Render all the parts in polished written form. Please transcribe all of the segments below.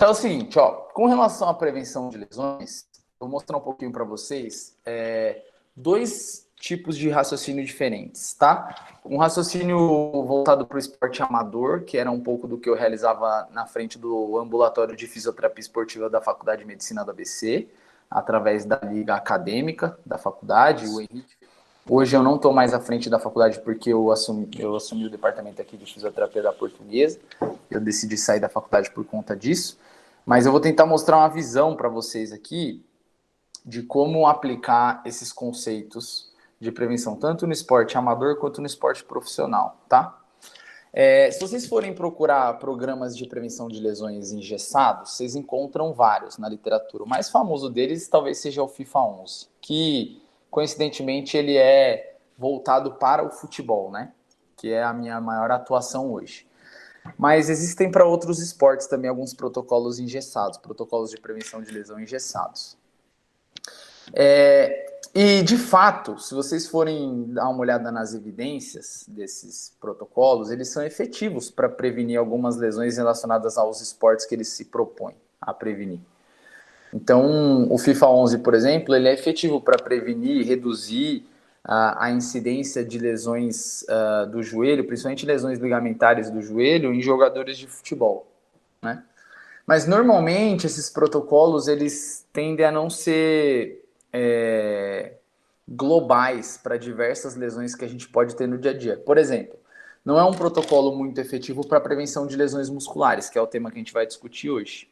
Então é o seguinte, ó, com relação à prevenção de lesões, vou mostrar um pouquinho para vocês dois tipos de raciocínio diferentes, tá? Um raciocínio voltado para o esporte amador, que era um pouco do que eu realizava na frente do ambulatório de fisioterapia esportiva da Faculdade de Medicina da ABC, através da liga acadêmica da faculdade, o Henrique. Hoje eu não estou mais à frente da faculdade porque eu assumi o departamento aqui de fisioterapia da Portuguesa. Eu decidi sair da faculdade por conta disso. Mas eu vou tentar mostrar uma visão para vocês aqui de como aplicar esses conceitos de prevenção, tanto no esporte amador quanto no esporte profissional, tá? Se vocês forem procurar programas de prevenção de lesões engessados, vocês encontram vários na literatura. O mais famoso deles talvez seja o FIFA 11, que coincidentemente ele é voltado para o futebol, né? Que é a minha maior atuação hoje. Mas existem para outros esportes também alguns protocolos engessados, protocolos de prevenção de lesão engessados. E, de fato, se vocês forem dar uma olhada nas evidências desses protocolos, eles são efetivos para prevenir algumas lesões relacionadas aos esportes que eles se propõem a prevenir. Então, o FIFA 11, por exemplo, ele é efetivo para prevenir e reduzir a incidência de lesões do joelho, principalmente lesões ligamentares do joelho, em jogadores de futebol, né? Mas, normalmente, esses protocolos, eles tendem a não ser globais para diversas lesões que a gente pode ter no dia a dia. Por exemplo, não é um protocolo muito efetivo para a prevenção de lesões musculares, que é o tema que a gente vai discutir hoje.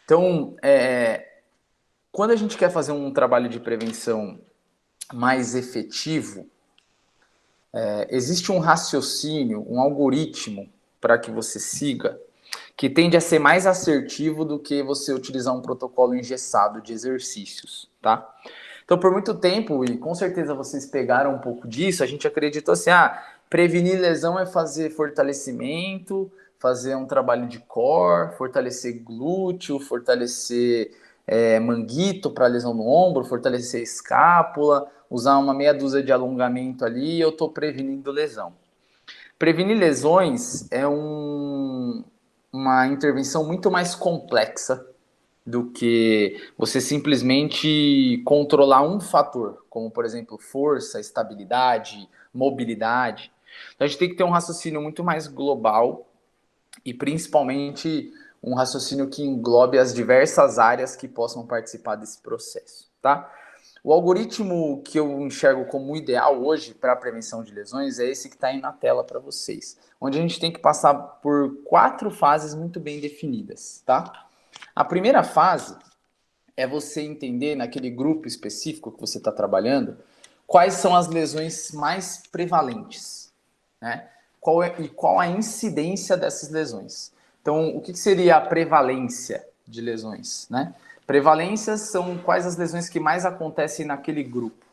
Então, quando a gente quer fazer um trabalho de prevenção mais efetivo, existe um raciocínio, um algoritmo para que você siga, que tende a ser mais assertivo do que você utilizar um protocolo engessado de exercícios, tá? Então, por muito tempo, e com certeza vocês pegaram um pouco disso, a gente acreditou assim, prevenir lesão é fazer fortalecimento, fazer um trabalho de core, fortalecer glúteo, fortalecer manguito para lesão no ombro, fortalecer escápula, usar uma meia dúzia de alongamento ali e eu estou prevenindo lesão. Prevenir lesões é uma intervenção muito mais complexa do que você simplesmente controlar um fator, como, por exemplo, força, estabilidade, mobilidade. Então, a gente tem que ter um raciocínio muito mais global e, principalmente, um raciocínio que englobe as diversas áreas que possam participar desse processo, tá? O algoritmo que eu enxergo como ideal hoje para a prevenção de lesões é esse que está aí na tela para vocês, onde a gente tem que passar por 4 fases muito bem definidas, tá? A primeira fase é você entender, naquele grupo específico que você está trabalhando, quais são as lesões mais prevalentes, né? Qual a incidência dessas lesões. Então, o que seria a prevalência de lesões, né? Prevalências são quais as lesões que mais acontecem naquele grupo.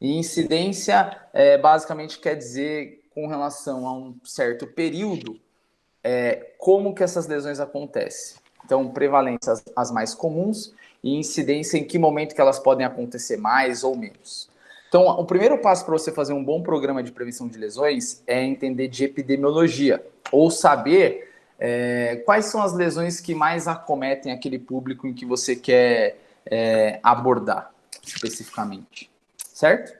E incidência, basicamente, quer dizer, com relação a um certo período, como que essas lesões acontecem. Então, prevalência as mais comuns e incidência em que momento que elas podem acontecer mais ou menos. Então, o primeiro passo para você fazer um bom programa de prevenção de lesões é entender de epidemiologia, ou saber quais são as lesões que mais acometem aquele público em que você quer abordar especificamente, certo?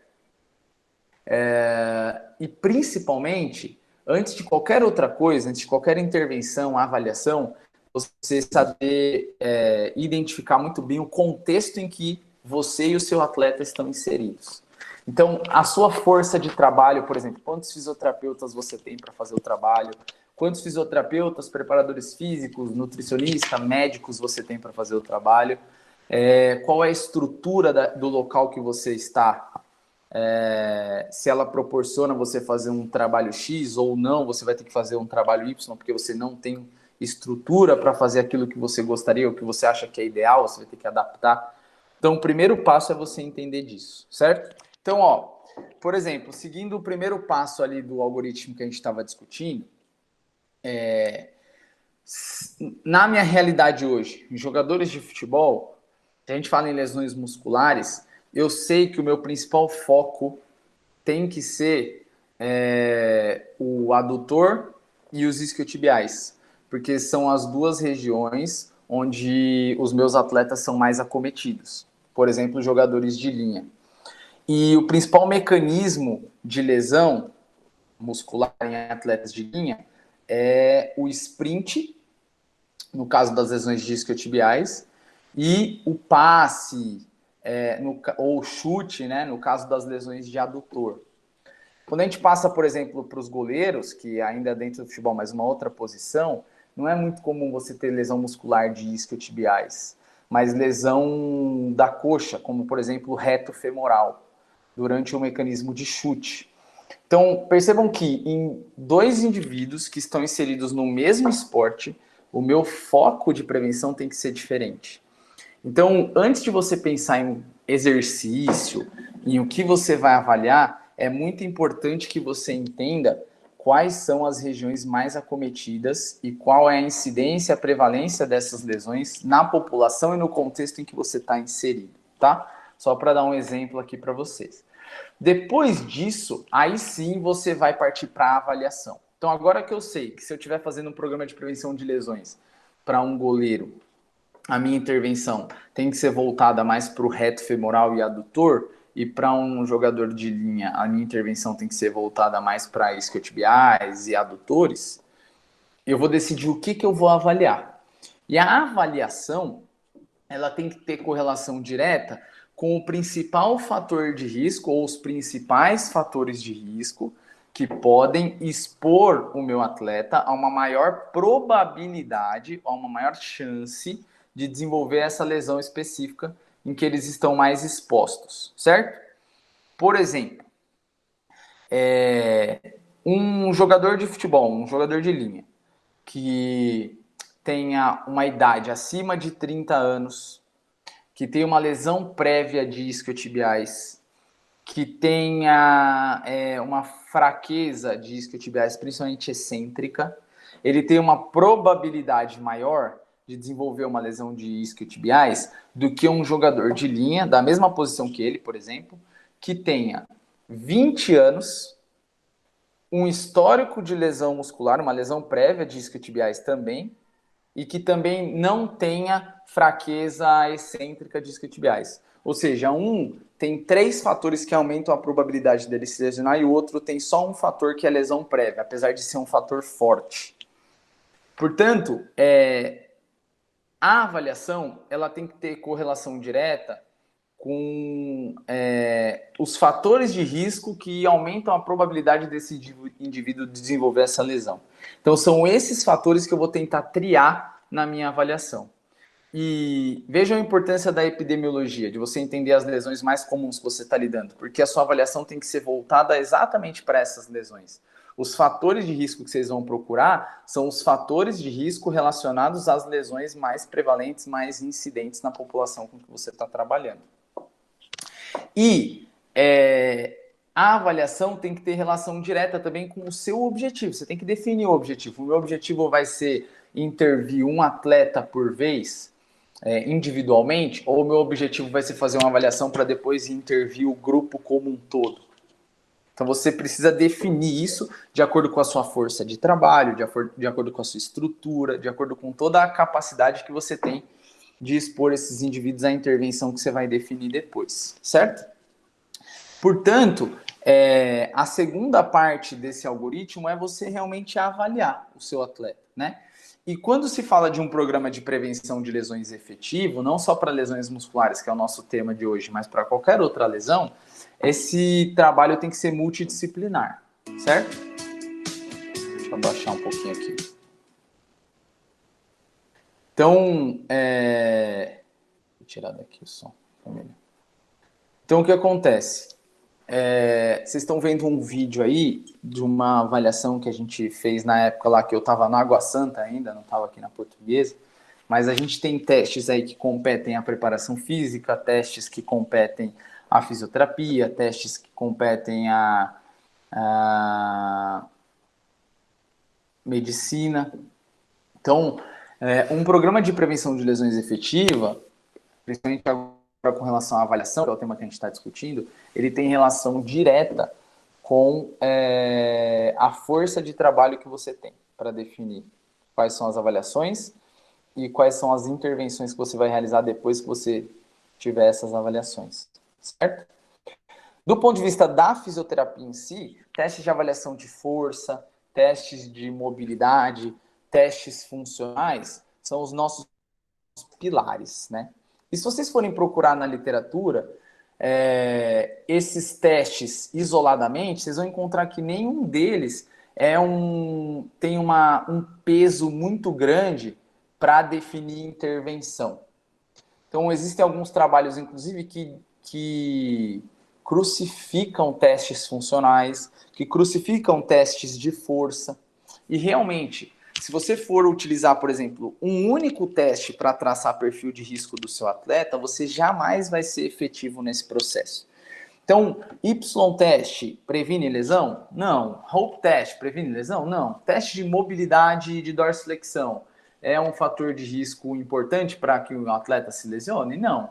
E principalmente, antes de qualquer outra coisa, antes de qualquer intervenção, avaliação, você saber identificar muito bem o contexto em que você e o seu atleta estão inseridos. Então, a sua força de trabalho, por exemplo, quantos fisioterapeutas você tem para fazer o trabalho, quantos fisioterapeutas, preparadores físicos, nutricionistas, médicos você tem para fazer o trabalho, qual é a estrutura do local que você está, se ela proporciona você fazer um trabalho X ou não, você vai ter que fazer um trabalho Y, porque você não tem estrutura para fazer aquilo que você gostaria, ou que você acha que é ideal, você vai ter que adaptar. Então, o primeiro passo é você entender disso, certo? Então, por exemplo, seguindo o primeiro passo ali do algoritmo que a gente estava discutindo, na minha realidade hoje, em jogadores de futebol, se a gente fala em lesões musculares, eu sei que o meu principal foco tem que ser o adutor e os isquiotibiais, porque são as duas regiões onde os meus atletas são mais acometidos. Por exemplo, jogadores de linha. E o principal mecanismo de lesão muscular em atletas de linha é o sprint, no caso das lesões discotibiais, e o passe, ou chute, né, no caso das lesões de adutor. Quando a gente passa, por exemplo, para os goleiros, que ainda dentro do futebol, mas uma outra posição, não é muito comum você ter lesão muscular de isquiotibiais, mas lesão da coxa, como por exemplo reto femoral, durante o mecanismo de chute. Então, percebam que em dois indivíduos que estão inseridos no mesmo esporte, o meu foco de prevenção tem que ser diferente. Então, antes de você pensar em exercício, em o que você vai avaliar, é muito importante que você entenda quais são as regiões mais acometidas e qual é a incidência, a prevalência dessas lesões na população e no contexto em que você está inserido, tá? Só para dar um exemplo aqui para vocês. Depois disso, aí sim você vai partir para a avaliação. Então, agora que eu sei que se eu estiver fazendo um programa de prevenção de lesões para um goleiro, a minha intervenção tem que ser voltada mais para o reto femoral e adutor, e para um jogador de linha, a minha intervenção tem que ser voltada mais para isquiotibiais e adutores, eu vou decidir o que eu vou avaliar. E a avaliação, ela tem que ter correlação direta com o principal fator de risco, ou os principais fatores de risco, que podem expor o meu atleta a uma maior probabilidade, a uma maior chance de desenvolver essa lesão específica em que eles estão mais expostos, certo? Por exemplo, um jogador de futebol, um jogador de linha, que tenha uma idade acima de 30 anos, que tenha uma lesão prévia de isquiotibiais, que tenha uma fraqueza de isquiotibiais, principalmente excêntrica, ele tem uma probabilidade maior de desenvolver uma lesão de isquiotibiais do que um jogador de linha, da mesma posição que ele, por exemplo, que tenha 20 anos, um histórico de lesão muscular, uma lesão prévia de isquiotibiais também, e que também não tenha fraqueza excêntrica de isquiotibiais. Ou seja, um tem 3 fatores que aumentam a probabilidade dele se lesionar e o outro tem só um fator que é lesão prévia, apesar de ser um fator forte. Portanto, a avaliação ela tem que ter correlação direta com os fatores de risco que aumentam a probabilidade desse indivíduo desenvolver essa lesão. Então, são esses fatores que eu vou tentar triar na minha avaliação. E vejam a importância da epidemiologia, de você entender as lesões mais comuns que você está lidando, porque a sua avaliação tem que ser voltada exatamente para essas lesões. Os fatores de risco que vocês vão procurar são os fatores de risco relacionados às lesões mais prevalentes, mais incidentes na população com que você está trabalhando. E a avaliação tem que ter relação direta também com o seu objetivo. Você tem que definir o objetivo. O meu objetivo vai ser intervir um atleta por vez, individualmente, ou o meu objetivo vai ser fazer uma avaliação para depois intervir o grupo como um todo. Então você precisa definir isso de acordo com a sua força de trabalho, de acordo com a sua estrutura, de acordo com toda a capacidade que você tem de expor esses indivíduos à intervenção que você vai definir depois, certo? Portanto, a segunda parte desse algoritmo é você realmente avaliar o seu atleta, né? E quando se fala de um programa de prevenção de lesões efetivo, não só para lesões musculares, que é o nosso tema de hoje, mas para qualquer outra lesão, esse trabalho tem que ser multidisciplinar, certo? Deixa eu abaixar um pouquinho aqui. Então, vou tirar daqui o som, família. Então, o que acontece? Vocês estão vendo um vídeo aí de uma avaliação que a gente fez na época lá que eu estava na Água Santa ainda, não estava aqui na Portuguesa, mas a gente tem testes aí que competem à preparação física, testes que competem à fisioterapia, testes que competem à medicina. Então, um programa de prevenção de lesões efetiva, principalmente agora com relação à avaliação, que é o tema que a gente está discutindo, ele tem relação direta com a força de trabalho que você tem para definir quais são as avaliações e quais são as intervenções que você vai realizar depois que você tiver essas avaliações, certo? Do ponto de vista da fisioterapia em si, testes de avaliação de força, testes de mobilidade, testes funcionais são os nossos pilares, né? E se vocês forem procurar na literatura, esses testes isoladamente, vocês vão encontrar que nenhum deles tem um peso muito grande para definir intervenção. Então, existem alguns trabalhos, inclusive, que crucificam testes funcionais, que crucificam testes de força. E realmente, se você for utilizar, por exemplo, um único teste para traçar perfil de risco do seu atleta, você jamais vai ser efetivo nesse processo. Então, Y-teste previne lesão? Não. Hope teste previne lesão? Não. Teste de mobilidade e de dorsiflexão é um fator de risco importante para que o atleta se lesione? Não.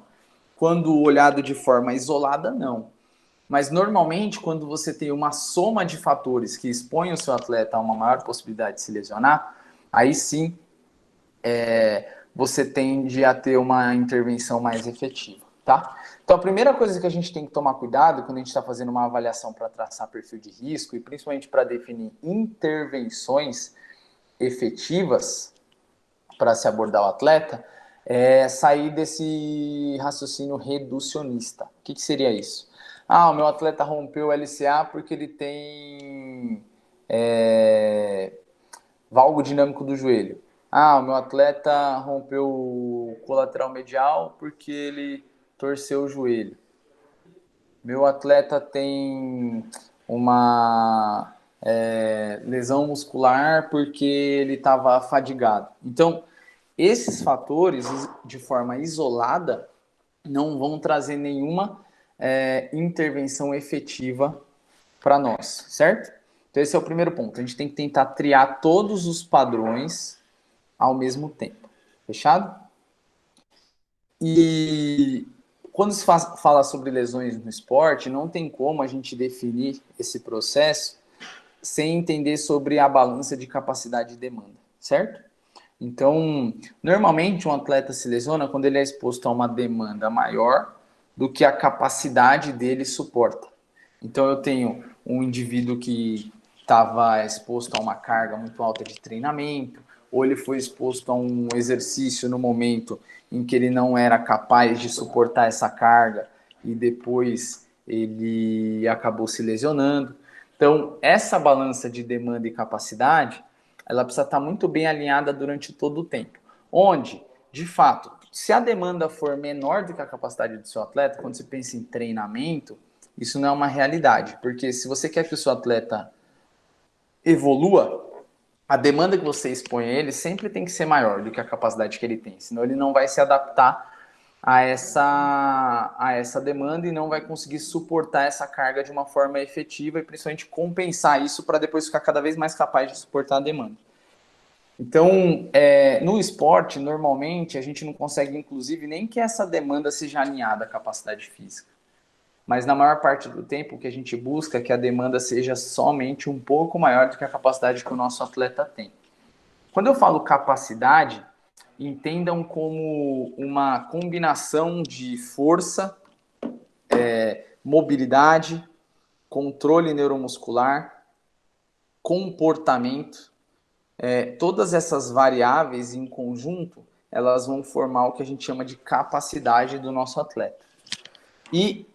Quando olhado de forma isolada, não. Mas normalmente, quando você tem uma soma de fatores que expõem o seu atleta a uma maior possibilidade de se lesionar, aí sim você tende a ter uma intervenção mais efetiva, tá? Então, a primeira coisa que a gente tem que tomar cuidado quando a gente está fazendo uma avaliação para traçar perfil de risco e principalmente para definir intervenções efetivas para se abordar o atleta é sair desse raciocínio reducionista. O que seria isso? Ah, o meu atleta rompeu o LCA porque ele tem valgo dinâmico do joelho. Ah, o meu atleta rompeu o colateral medial porque ele torceu o joelho. Meu atleta tem uma lesão muscular porque ele estava fadigado. Então, esses fatores, de forma isolada, não vão trazer nenhuma intervenção efetiva para nós, certo? Então, esse é o primeiro ponto. A gente tem que tentar triar todos os padrões ao mesmo tempo. Fechado? E quando se fala sobre lesões no esporte, não tem como a gente definir esse processo sem entender sobre a balança de capacidade e demanda, certo? Então, normalmente um atleta se lesiona quando ele é exposto a uma demanda maior do que a capacidade dele suporta. Então, eu tenho um indivíduo que estava exposto a uma carga muito alta de treinamento, ou ele foi exposto a um exercício no momento em que ele não era capaz de suportar essa carga e depois ele acabou se lesionando. Então, essa balança de demanda e capacidade, ela precisa estar muito bem alinhada durante todo o tempo. Onde, de fato, se a demanda for menor do que a capacidade do seu atleta, quando você pensa em treinamento, isso não é uma realidade. Porque se você quer que o seu atleta evolua, a demanda que você expõe a ele sempre tem que ser maior do que a capacidade que ele tem. Senão ele não vai se adaptar a essa demanda e não vai conseguir suportar essa carga de uma forma efetiva e principalmente compensar isso para depois ficar cada vez mais capaz de suportar a demanda. Então, no esporte, normalmente, a gente não consegue, inclusive, nem que essa demanda seja alinhada à capacidade física. Mas na maior parte do tempo, o que a gente busca é que a demanda seja somente um pouco maior do que a capacidade que o nosso atleta tem. Quando eu falo capacidade, entendam como uma combinação de força, mobilidade, controle neuromuscular, comportamento. Todas essas variáveis em conjunto, elas vão formar o que a gente chama de capacidade do nosso atleta. E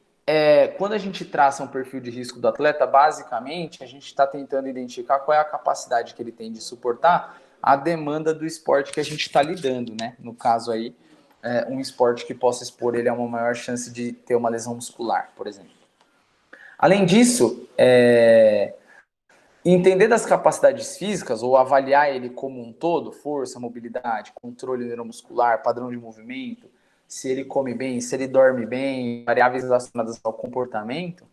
quando a gente traça um perfil de risco do atleta, basicamente a gente está tentando identificar qual é a capacidade que ele tem de suportar a demanda do esporte que a gente está lidando, né? No caso aí, um esporte que possa expor ele a uma maior chance de ter uma lesão muscular, por exemplo. Além disso, entender das capacidades físicas ou avaliar ele como um todo, força, mobilidade, controle neuromuscular, padrão de movimento, se ele come bem, se ele dorme bem, variáveis relacionadas ao comportamento,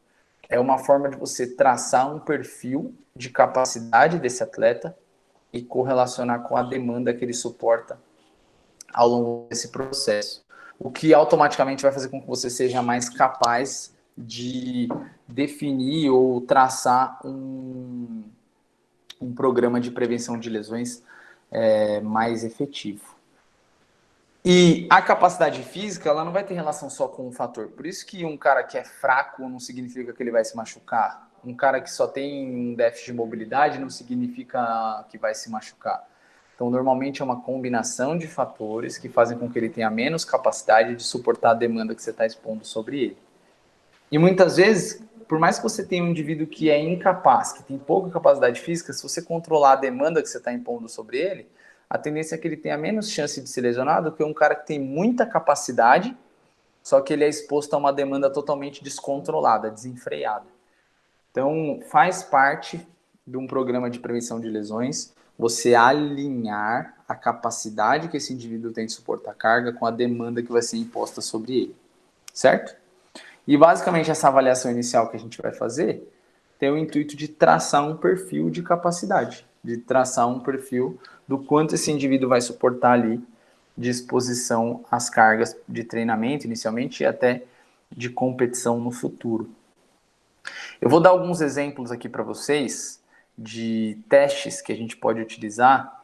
é uma forma de você traçar um perfil de capacidade desse atleta e correlacionar com a demanda que ele suporta ao longo desse processo. O que automaticamente vai fazer com que você seja mais capaz de definir ou traçar um programa de prevenção de lesões mais efetivo. E a capacidade física, ela não vai ter relação só com um fator. Por isso que um cara que é fraco não significa que ele vai se machucar. Um cara que só tem um déficit de mobilidade não significa que vai se machucar. Então, normalmente é uma combinação de fatores que fazem com que ele tenha menos capacidade de suportar a demanda que você está expondo sobre ele. E muitas vezes, por mais que você tenha um indivíduo que é incapaz, que tem pouca capacidade física, se você controlar a demanda que você está impondo sobre ele, a tendência é que ele tenha menos chance de se lesionar do que um cara que tem muita capacidade, só que ele é exposto a uma demanda totalmente descontrolada, desenfreada. Então, faz parte de um programa de prevenção de lesões você alinhar a capacidade que esse indivíduo tem de suportar a carga com a demanda que vai ser imposta sobre ele, certo? E basicamente essa avaliação inicial que a gente vai fazer tem o intuito de traçar um perfil de capacidade, de traçar um perfil do quanto esse indivíduo vai suportar ali de exposição às cargas de treinamento inicialmente e até de competição no futuro. Eu vou dar alguns exemplos aqui para vocês de testes que a gente pode utilizar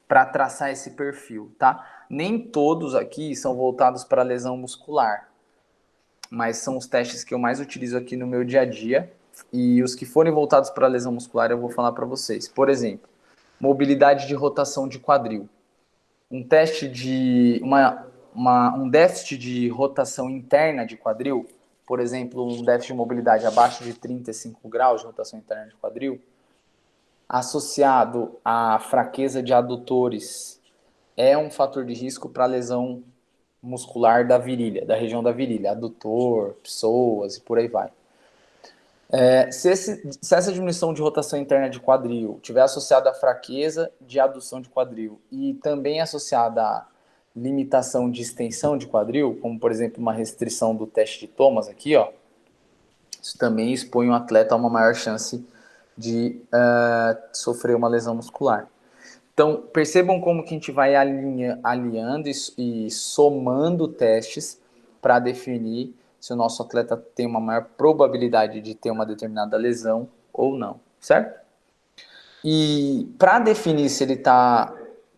para traçar esse perfil, tá? Nem todos aqui são voltados para lesão muscular, mas são os testes que eu mais utilizo aqui no meu dia a dia. E os que forem voltados para lesão muscular eu vou falar para vocês. Por exemplo, mobilidade de rotação de quadril. Um teste de um déficit de rotação interna de quadril, por exemplo, um déficit de mobilidade abaixo de 35 graus de rotação interna de quadril, associado à fraqueza de adutores, é um fator de risco para lesão muscular da virilha, da região da virilha, adutor, psoas e por aí vai. Se essa diminuição de rotação interna de quadril tiver associada à fraqueza de adução de quadril e também associada à limitação de extensão de quadril, como por exemplo uma restrição do teste de Thomas aqui, ó, isso também expõe o atleta a uma maior chance de sofrer uma lesão muscular. Então, percebam como que a gente vai alinhando e somando testes para definir se o nosso atleta tem uma maior probabilidade de ter uma determinada lesão ou não, certo? E para definir se ele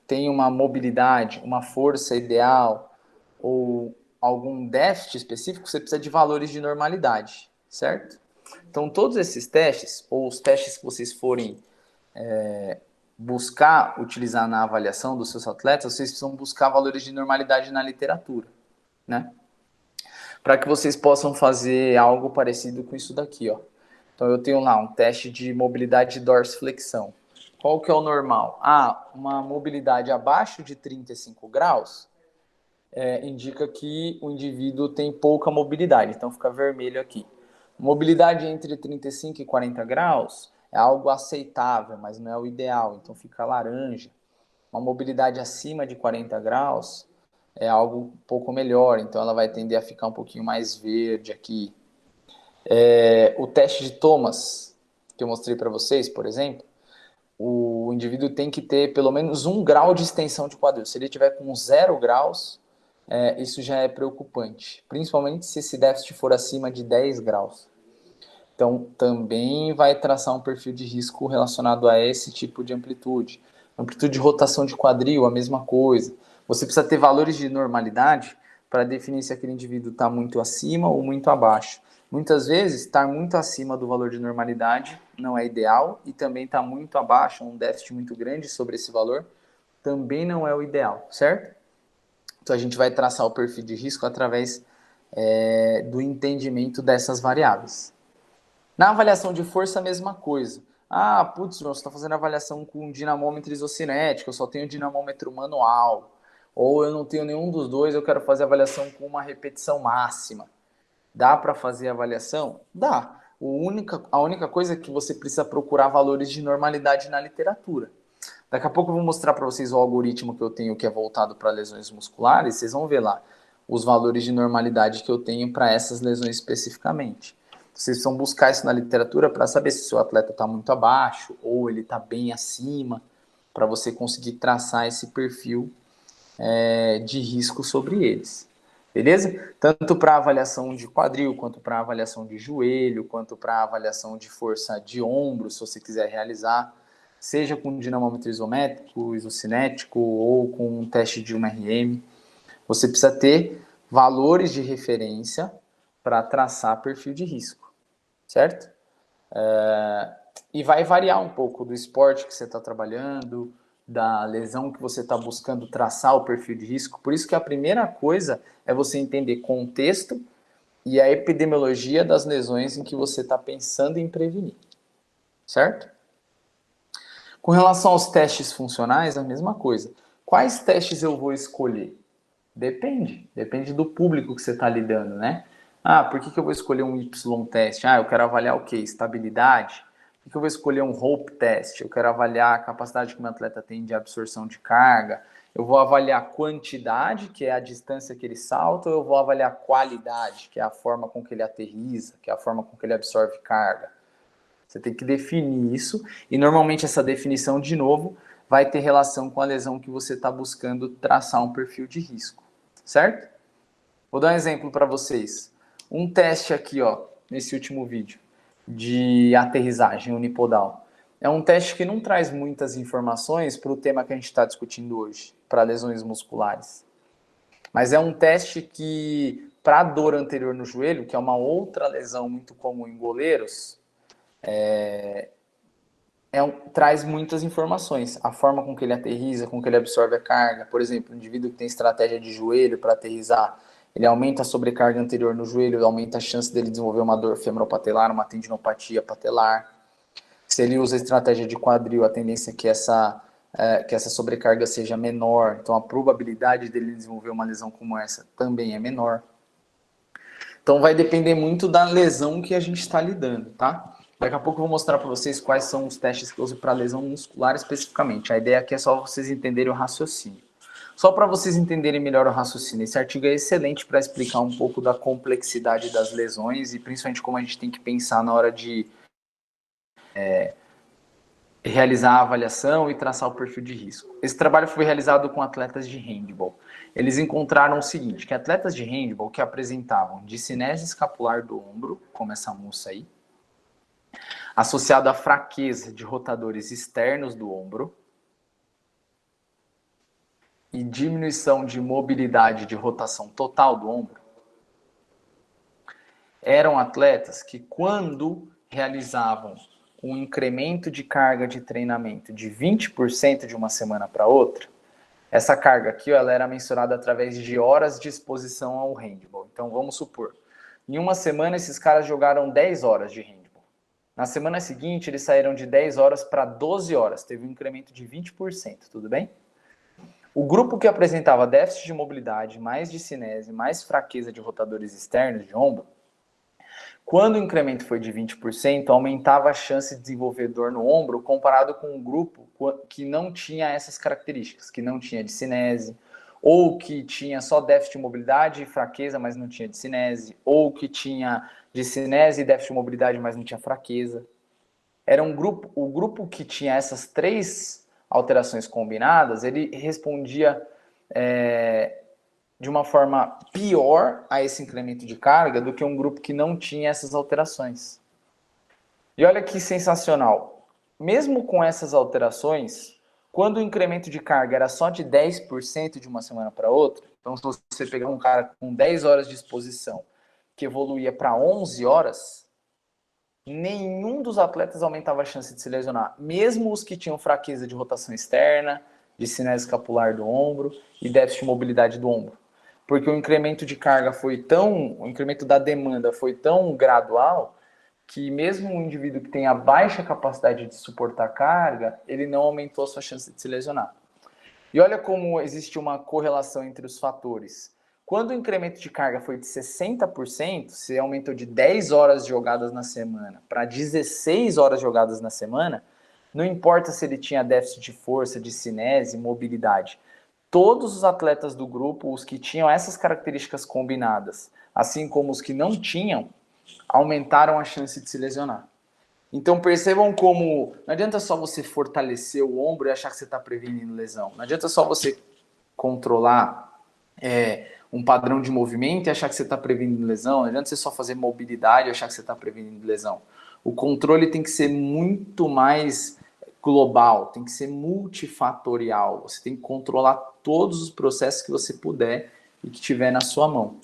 tem uma mobilidade, uma força ideal ou algum déficit específico, você precisa de valores de normalidade, certo? Então, todos esses testes, ou os testes que vocês forem buscar utilizar na avaliação dos seus atletas, vocês precisam buscar valores de normalidade na literatura, né? Para que vocês possam fazer algo parecido com isso daqui, ó. Então eu tenho lá um teste de mobilidade de dorsiflexão. Qual que é o normal? Uma mobilidade abaixo de 35 graus indica que o indivíduo tem pouca mobilidade, então fica vermelho aqui. Mobilidade entre 35 e 40 graus é algo aceitável, mas não é o ideal, então fica laranja. Uma mobilidade acima de 40 graus é algo um pouco melhor, então ela vai tender a ficar um pouquinho mais verde aqui. O teste de Thomas, que eu mostrei para vocês, por exemplo, o indivíduo tem que ter pelo menos 1 grau de extensão de quadril. Se ele tiver com 0 graus, isso já é preocupante, principalmente se esse déficit for acima de 10 graus. Então, também vai traçar um perfil de risco relacionado a esse tipo de amplitude. Amplitude de rotação de quadril, a mesma coisa. Você precisa ter valores de normalidade para definir se aquele indivíduo está muito acima ou muito abaixo. Muitas vezes, estar muito acima do valor de normalidade não é ideal e também está muito abaixo, um déficit muito grande sobre esse valor, também não é o ideal, certo? Então, a gente vai traçar o perfil de risco através do entendimento dessas variáveis. Na avaliação de força, a mesma coisa. Putz, João, você está fazendo avaliação com dinamômetro isocinético, eu só tenho dinamômetro manual. Ou eu não tenho nenhum dos dois, eu quero fazer avaliação com uma repetição máxima. Dá para fazer avaliação? Dá. A única coisa é que você precisa procurar valores de normalidade na literatura. Daqui a pouco eu vou mostrar para vocês o algoritmo que eu tenho que é voltado para lesões musculares. Vocês vão ver lá os valores de normalidade que eu tenho para essas lesões especificamente. Vocês precisam buscar isso na literatura para saber se o seu atleta está muito abaixo ou ele está bem acima, para você conseguir traçar esse perfil de risco sobre eles. Beleza? Tanto para avaliação de quadril, quanto para avaliação de joelho, quanto para avaliação de força de ombro, se você quiser realizar. seja com dinamômetro isométrico, isocinético ou com um teste de 1RM. Você precisa ter valores de referência para traçar perfil de risco, certo? E vai variar um pouco do esporte que você está trabalhando, da lesão que você está buscando traçar o perfil de risco. Por isso que a primeira coisa é você entender contexto e a epidemiologia das lesões em que você está pensando em prevenir, certo? Com relação aos testes funcionais, a mesma coisa. Quais testes eu vou escolher? Depende do público que você está lidando, né? Ah, por que eu vou escolher um Y-teste? Ah, eu quero avaliar o quê? Estabilidade? Por que eu vou escolher um Hope test? Eu quero avaliar a capacidade que o meu atleta tem de absorção de carga. Eu vou avaliar a quantidade, que é a distância que ele salta, ou eu vou avaliar a qualidade, que é a forma com que ele aterriza, que é a forma com que ele absorve carga. Você tem que definir isso, e normalmente essa definição, de novo, vai ter relação com a lesão que você está buscando traçar um perfil de risco, certo? Vou dar um exemplo para vocês. Um teste aqui, ó, nesse último vídeo, de aterrissagem unipodal. É um teste que não traz muitas informações para o tema que a gente está discutindo hoje, para lesões musculares. Mas é um teste que, para dor anterior no joelho, que é uma outra lesão muito comum em goleiros, traz muitas informações. A forma com que ele aterriza, com que ele absorve a carga. Por exemplo, o indivíduo que tem estratégia de joelho para aterrissar, ele aumenta a sobrecarga anterior no joelho, aumenta a chance dele desenvolver uma dor femoropatelar, uma tendinopatia patelar. Se ele usa a estratégia de quadril, a tendência é que essa sobrecarga seja menor. Então, a probabilidade dele desenvolver uma lesão como essa também é menor. Então, vai depender muito da lesão que a gente está lidando, tá? Daqui a pouco eu vou mostrar para vocês quais são os testes que eu uso para lesão muscular especificamente. A ideia aqui é só vocês entenderem o raciocínio. Só para vocês entenderem melhor o raciocínio, esse artigo é excelente para explicar um pouco da complexidade das lesões e principalmente como a gente tem que pensar na hora de realizar a avaliação e traçar o perfil de risco. Esse trabalho foi realizado com atletas de handball. Eles encontraram o seguinte, que atletas de handball que apresentavam discinese escapular do ombro, como essa moça aí, associado à fraqueza de rotadores externos do ombro e diminuição de mobilidade de rotação total do ombro, eram atletas que, quando realizavam um incremento de carga de treinamento de 20% de uma semana para outra, essa carga aqui, ela era mensurada através de horas de exposição ao handball. Então, vamos supor, em uma semana esses caras jogaram 10 horas de handball. Na semana seguinte, eles saíram de 10 horas para 12 horas, teve um incremento de 20%, tudo bem? O grupo que apresentava déficit de mobilidade, mais discinese, mais fraqueza de rotadores externos de ombro, quando o incremento foi de 20%, aumentava a chance de desenvolver dor no ombro comparado com um grupo que não tinha essas características, que não tinha discinese, ou que tinha só déficit de mobilidade e fraqueza, mas não tinha discinese, ou que tinha discinese e déficit de mobilidade, mas não tinha fraqueza. Era o grupo que tinha essas três alterações combinadas, ele respondia de uma forma pior a esse incremento de carga do que um grupo que não tinha essas alterações. E olha que sensacional. Mesmo com essas alterações, quando o incremento de carga era só de 10% de uma semana para outra, então se você pegar um cara com 10 horas de exposição que evoluía para 11 horas, nenhum dos atletas aumentava a chance de se lesionar, mesmo os que tinham fraqueza de rotação externa, discinese escapular do ombro e déficit de mobilidade do ombro. Porque o incremento de carga o incremento da demanda foi tão gradual que mesmo um indivíduo que tem a baixa capacidade de suportar carga, ele não aumentou a sua chance de se lesionar. E olha como existe uma correlação entre os fatores. Quando o incremento de carga foi de 60%, você aumentou de 10 horas jogadas na semana para 16 horas jogadas na semana, não importa se ele tinha déficit de força, de cinese, mobilidade. Todos os atletas do grupo, os que tinham essas características combinadas, assim como os que não tinham, aumentaram a chance de se lesionar. Então percebam como não adianta só você fortalecer o ombro e achar que você está prevenindo lesão. Não adianta só você controlar um padrão de movimento e achar que você está prevenindo lesão. Não adianta você só fazer mobilidade e achar que você está prevenindo lesão. O controle tem que ser muito mais global, tem que ser multifatorial. Você tem que controlar todos os processos que você puder e que tiver na sua mão.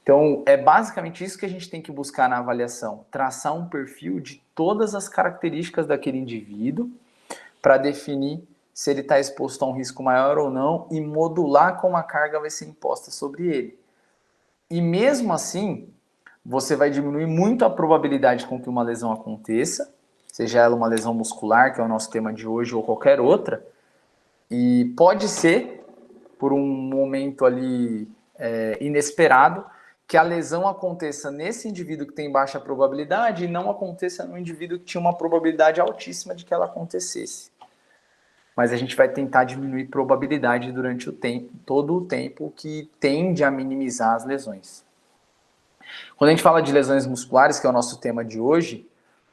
Então, é basicamente isso que a gente tem que buscar na avaliação, traçar um perfil de todas as características daquele indivíduo para definir se ele está exposto a um risco maior ou não e modular como a carga vai ser imposta sobre ele. E mesmo assim, você vai diminuir muito a probabilidade com que uma lesão aconteça, seja ela uma lesão muscular, que é o nosso tema de hoje, ou qualquer outra, e pode ser, por um momento ali inesperado, que a lesão aconteça nesse indivíduo que tem baixa probabilidade e não aconteça no indivíduo que tinha uma probabilidade altíssima de que ela acontecesse. Mas a gente vai tentar diminuir probabilidade durante o tempo, todo o tempo, que tende a minimizar as lesões. Quando a gente fala de lesões musculares, que é o nosso tema de hoje,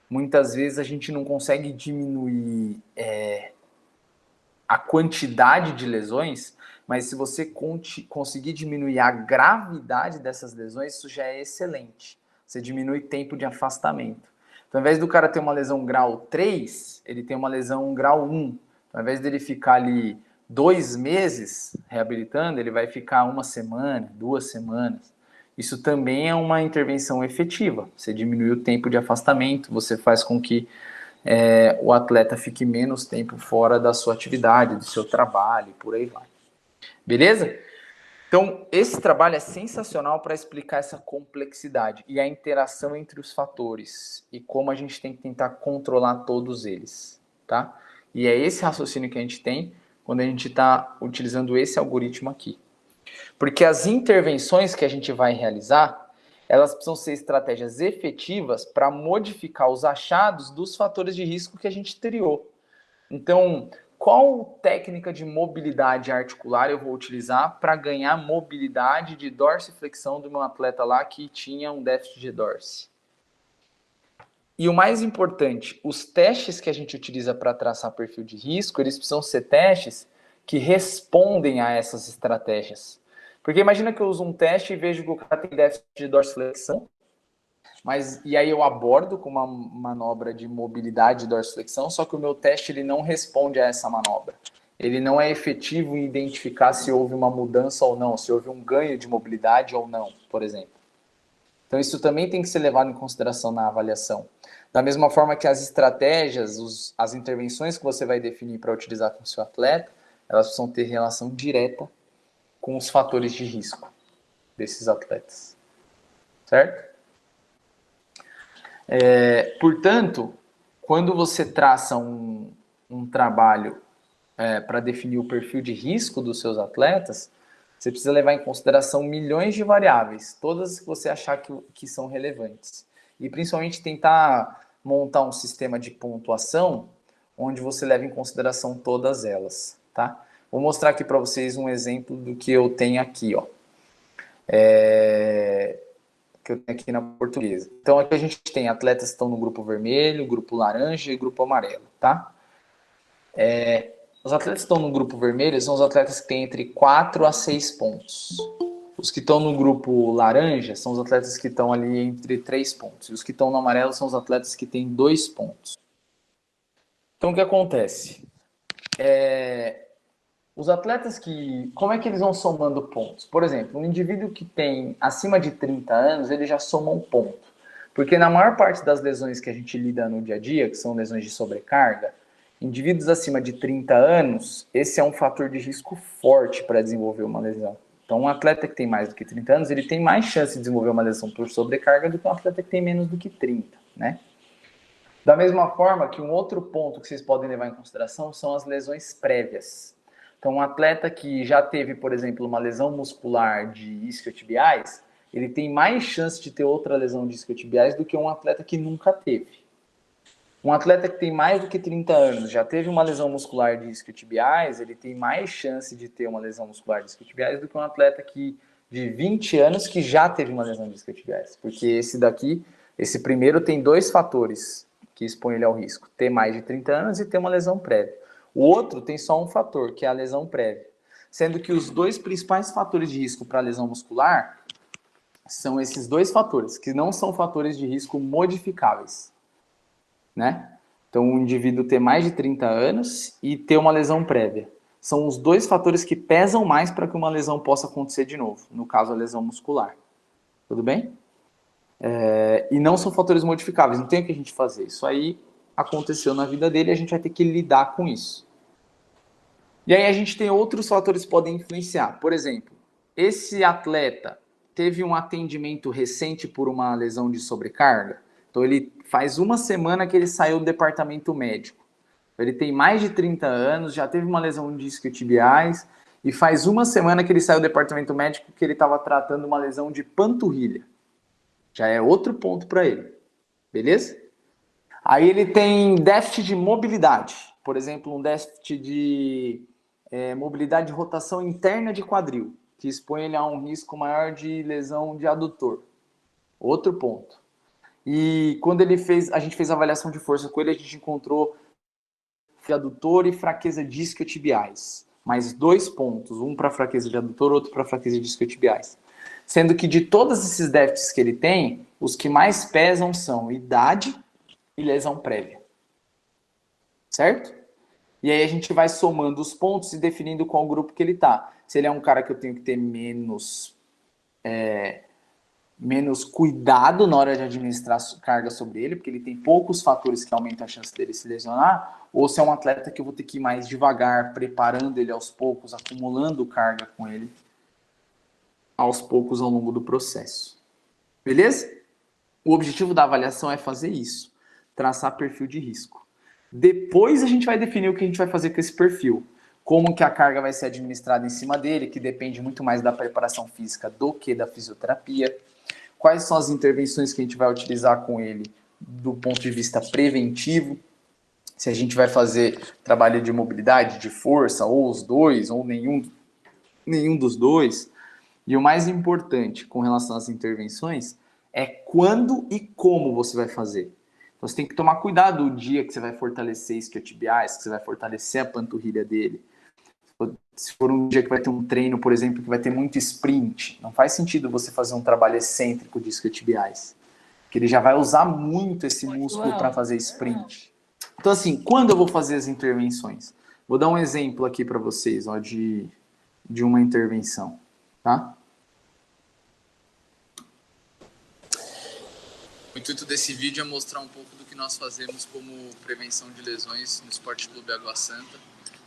muitas vezes a gente não consegue diminuir a quantidade de lesões, mas se você conseguir diminuir a gravidade dessas lesões, isso já é excelente. Você diminui tempo de afastamento. Então, ao invés do cara ter uma lesão grau 3, ele tem uma lesão grau 1. Então, ao invés dele ficar ali 2 meses reabilitando, ele vai ficar 1 semana, 2 semanas. Isso também é uma intervenção efetiva. Você diminui o tempo de afastamento, você faz com que o atleta fique menos tempo fora da sua atividade, do seu trabalho, por aí vai. Beleza? Então, esse trabalho é sensacional para explicar essa complexidade e a interação entre os fatores e como a gente tem que tentar controlar todos eles, tá? E é esse raciocínio que a gente tem quando a gente está utilizando esse algoritmo aqui. Porque as intervenções que a gente vai realizar, elas precisam ser estratégias efetivas para modificar os achados dos fatores de risco que a gente triou. Então, qual técnica de mobilidade articular eu vou utilizar para ganhar mobilidade de dorsiflexão do meu atleta lá que tinha um déficit de dorsi? E o mais importante, os testes que a gente utiliza para traçar perfil de risco, eles precisam ser testes que respondem a essas estratégias. Porque imagina que eu uso um teste e vejo que o cara tem déficit de dorsiflexão, e aí eu abordo com uma manobra de mobilidade de dorsiflexão, só que o meu teste ele não responde a essa manobra. Ele não é efetivo em identificar se houve uma mudança ou não, se houve um ganho de mobilidade ou não, por exemplo. Então isso também tem que ser levado em consideração na avaliação. Da mesma forma que as estratégias, as intervenções que você vai definir para utilizar com o seu atleta, elas precisam ter relação direta com os fatores de risco desses atletas. Certo? Portanto, quando você traça um trabalho para definir o perfil de risco dos seus atletas, você precisa levar em consideração milhões de variáveis, todas que você achar que são relevantes. E principalmente tentar montar um sistema de pontuação onde você leva em consideração todas elas, tá? Vou mostrar aqui para vocês um exemplo do que eu tenho aqui, ó. Que eu tenho aqui na portuguesa. Então aqui a gente tem atletas que estão no grupo vermelho, grupo laranja e grupo amarelo, tá? Os atletas que estão no grupo vermelho são os atletas que têm entre 4 a 6 pontos. Os que estão no grupo laranja são os atletas que estão ali entre 3 pontos. E os que estão no amarelo são os atletas que têm 2 pontos. Então o que acontece? Os atletas que... Como é que eles vão somando pontos? Por exemplo, um indivíduo que tem acima de 30 anos, ele já soma um ponto. Porque na maior parte das lesões que a gente lida no dia a dia, que são lesões de sobrecarga, indivíduos acima de 30 anos, esse é um fator de risco forte para desenvolver uma lesão. Então, um atleta que tem mais do que 30 anos, ele tem mais chance de desenvolver uma lesão por sobrecarga do que um atleta que tem menos do que 30, né? Da mesma forma que um outro ponto que vocês podem levar em consideração são as lesões prévias. Então, um atleta que já teve, por exemplo, uma lesão muscular de isquiotibiais, ele tem mais chance de ter outra lesão de isquiotibiais do que um atleta que nunca teve. Um atleta que tem mais do que 30 anos, já teve uma lesão muscular de isquiotibiais, ele tem mais chance de ter uma lesão muscular de isquiotibiais do que um atleta de 20 anos que já teve uma lesão de isquiotibiais. Porque esse primeiro tem 2 fatores que expõem ele ao risco. Ter mais de 30 anos e ter uma lesão prévia. O outro tem só um fator, que é a lesão prévia. Sendo que os 2 principais fatores de risco para a lesão muscular são esses 2 fatores, que não são fatores de risco modificáveis, né? Então, o indivíduo ter mais de 30 anos e ter uma lesão prévia. São os dois fatores que pesam mais para que uma lesão possa acontecer de novo, no caso, a lesão muscular. Tudo bem? E não são fatores modificáveis, não tem o que a gente fazer. Isso aí aconteceu na vida dele e a gente vai ter que lidar com isso. E aí a gente tem outros fatores que podem influenciar. Por exemplo, esse atleta teve um atendimento recente por uma lesão de sobrecarga. Então ele faz uma semana que ele saiu do departamento médico. Ele tem mais de 30 anos, já teve uma lesão de isquiotibiais e faz uma semana que ele saiu do departamento médico que ele estava tratando uma lesão de panturrilha. Já é outro ponto para ele. Beleza? Aí ele tem déficit de mobilidade. Por exemplo, um déficit de mobilidade de rotação interna de quadril, que expõe ele a um risco maior de lesão de adutor. Outro ponto. E quando a gente fez a avaliação de força com ele, a gente encontrou adutor e fraqueza de isquiotibiais. Mais 2 pontos, um para fraqueza de adutor, outro para fraqueza de isquiotibiais. Sendo que de todos esses déficits que ele tem, os que mais pesam são idade e lesão prévia. Certo? E aí a gente vai somando os pontos e definindo qual grupo que ele tá. Se ele é um cara que eu tenho que ter menos cuidado na hora de administrar carga sobre ele, porque ele tem poucos fatores que aumentam a chance dele se lesionar, ou se é um atleta que eu vou ter que ir mais devagar, preparando ele aos poucos, acumulando carga com ele aos poucos ao longo do processo. Beleza? O objetivo da avaliação é fazer isso, traçar perfil de risco. Depois a gente vai definir o que a gente vai fazer com esse perfil. Como que a carga vai ser administrada em cima dele, que depende muito mais da preparação física do que da fisioterapia. Quais são as intervenções que a gente vai utilizar com ele do ponto de vista preventivo. Se a gente vai fazer trabalho de mobilidade, de força, ou os dois, ou nenhum dos dois. E o mais importante com relação às intervenções é quando e como você vai fazer. Então, você tem que tomar cuidado o dia que você vai fortalecer isquiotibiais, que você vai fortalecer a panturrilha dele. Se for um dia que vai ter um treino, por exemplo, que vai ter muito sprint, não faz sentido você fazer um trabalho excêntrico de isquiotibiais, porque ele já vai usar muito esse músculo para fazer sprint. Então, assim, quando eu vou fazer as intervenções? Vou dar um exemplo aqui para vocês, ó, de uma intervenção, tá? O intuito desse vídeo é mostrar um pouco do que nós fazemos como prevenção de lesões no Esporte Clube Água Santa,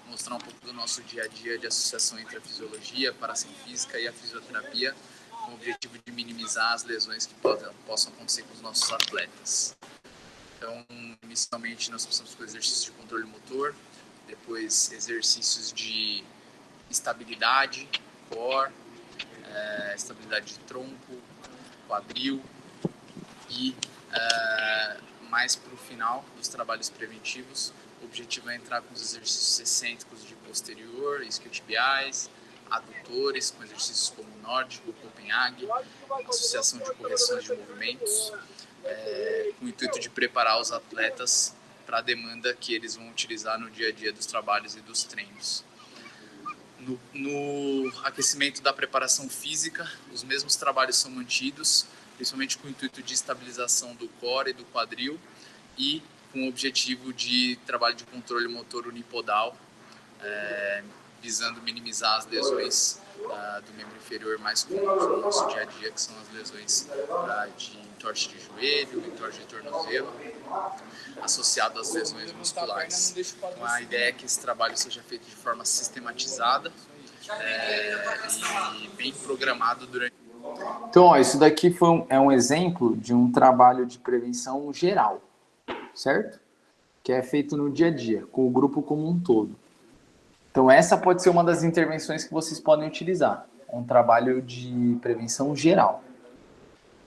mostrar um pouco do nosso dia a dia de associação entre a fisiologia, a paração física e a fisioterapia, com o objetivo de minimizar as lesões que possam acontecer com os nossos atletas. Então, inicialmente nós começamos com exercícios de controle motor, depois exercícios de estabilidade, core, estabilidade de tronco, quadril e mais para o final dos trabalhos preventivos, o objetivo é entrar com os exercícios excêntricos de posterior, isquiotibiais, adutores, com exercícios como nórdico, Copenhague, associação de correções de movimentos, com o intuito de preparar os atletas para a demanda que eles vão utilizar no dia a dia dos trabalhos e dos treinos. No aquecimento da preparação física, os mesmos trabalhos são mantidos, principalmente com o intuito de estabilização do core e do quadril e com o objetivo de trabalho de controle motor unipodal, visando minimizar as lesões do membro inferior mais comuns no nosso dia a dia, que são as lesões de entorse de joelho, entorse de tornozelo, associado às lesões musculares. Então, a ideia é que esse trabalho seja feito de forma sistematizada e bem programado durante. Então, ó, isso daqui é um exemplo de um trabalho de prevenção geral, certo? Que é feito no dia a dia, com o grupo como um todo. Então, essa pode ser uma das intervenções que vocês podem utilizar. É um trabalho de prevenção geral.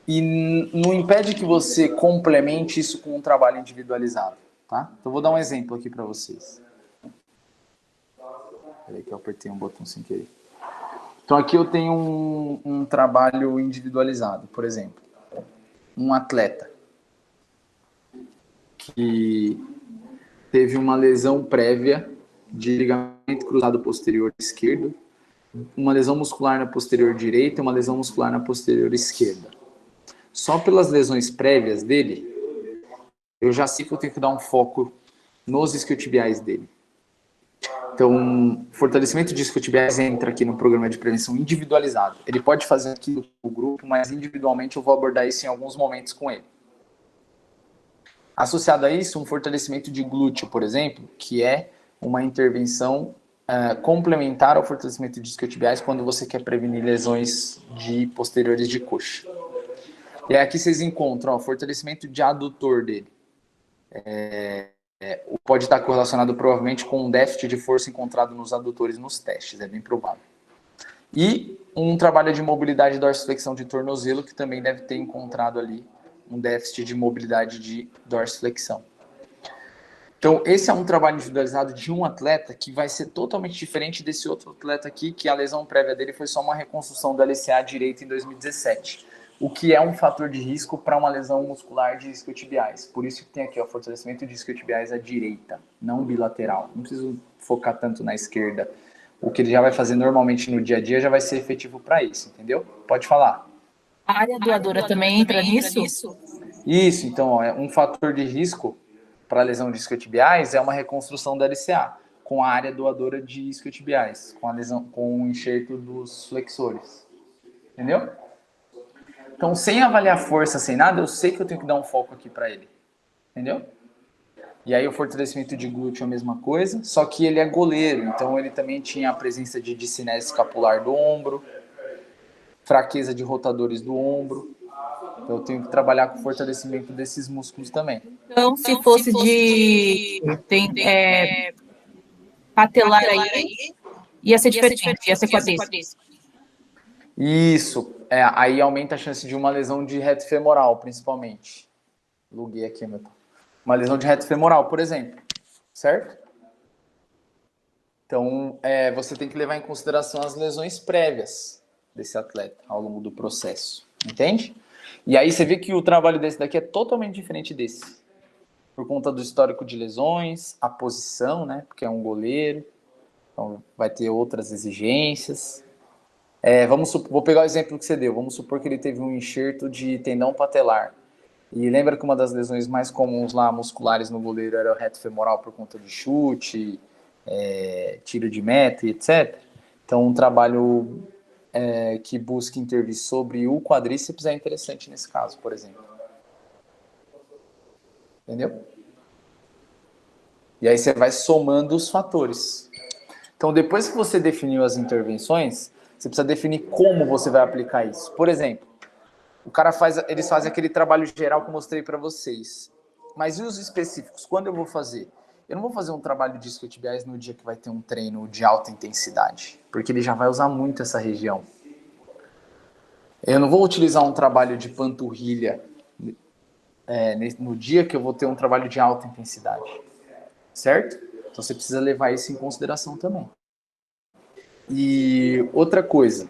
E não impede que você complemente isso com um trabalho individualizado, tá? Então, vou dar um exemplo aqui para vocês. Peraí que eu apertei um botão sem querer. Então, aqui eu tenho um trabalho individualizado. Por exemplo, um atleta que teve uma lesão prévia de ligamento cruzado posterior esquerdo, uma lesão muscular na posterior direita e uma lesão muscular na posterior esquerda. Só pelas lesões prévias dele, eu já sei que eu tenho que dar um foco nos isquiotibiais dele. Então, fortalecimento de isquiotibiais entra aqui no programa de prevenção individualizado. Ele pode fazer aqui no grupo, mas individualmente eu vou abordar isso em alguns momentos com ele. Associado a isso, um fortalecimento de glúteo, por exemplo, que é uma intervenção complementar ao fortalecimento de isquiotibiais quando você quer prevenir lesões de posteriores de coxa. E aqui vocês encontram o fortalecimento de adutor dele. Pode estar correlacionado provavelmente com um déficit de força encontrado nos adutores nos testes, é bem provável. E um trabalho de mobilidade dorsiflexão de tornozelo, que também deve ter encontrado ali um déficit de mobilidade de dorsiflexão. Então, esse é um trabalho individualizado de um atleta que vai ser totalmente diferente desse outro atleta aqui, que a lesão prévia dele foi só uma reconstrução da LCA direita em 2017, o que é um fator de risco para uma lesão muscular de isquiotibiais. Por isso que tem aqui o fortalecimento de isquiotibiais à direita, não bilateral. Não preciso focar tanto na esquerda. O que ele já vai fazer normalmente no dia a dia já vai ser efetivo para isso, entendeu? Pode falar. A área doadora também entra nisso? Isso, então, ó, um fator de risco para a lesão de isquiotibiais é uma reconstrução da LCA, com a área doadora de isquiotibiais, com a lesão, com o enxerto dos flexores. Entendeu? Então, sem avaliar força, sem nada, eu sei que eu tenho que dar um foco aqui para ele. Entendeu? E aí o fortalecimento de glúteo é a mesma coisa, só que ele é goleiro, então ele também tinha a presença de discinese escapular do ombro, fraqueza de rotadores do ombro. Então eu tenho que trabalhar com o fortalecimento desses músculos também. Então, se fosse de patelar aí, ia ser diferente, ia ser quadríceps. Isso, aí aumenta a chance de uma lesão de reto femoral, principalmente. Luguei aqui, meu. Uma lesão de reto femoral, por exemplo, certo? Então, você tem que levar em consideração as lesões prévias desse atleta ao longo do processo, entende? E aí você vê que o trabalho desse daqui é totalmente diferente desse, por conta do histórico de lesões, a posição, né? Porque é um goleiro, então vai ter outras exigências. Vou pegar o exemplo que você deu. Vamos supor que ele teve um enxerto de tendão patelar. E lembra que uma das lesões mais comuns lá, musculares no goleiro, era o reto femoral por conta de chute, tiro de meta e etc. Então, um trabalho que busca intervir sobre o quadríceps é interessante nesse caso, por exemplo. Entendeu? E aí você vai somando os fatores. Então, depois que você definiu as intervenções, você precisa definir como você vai aplicar isso. Por exemplo, eles fazem aquele trabalho geral que eu mostrei para vocês. Mas e os específicos? Quando eu vou fazer? Eu não vou fazer um trabalho de isquiotibiais no dia que vai ter um treino de alta intensidade, porque ele já vai usar muito essa região. Eu não vou utilizar um trabalho de panturrilha no dia que eu vou ter um trabalho de alta intensidade. Certo? Então você precisa levar isso em consideração também. E outra coisa,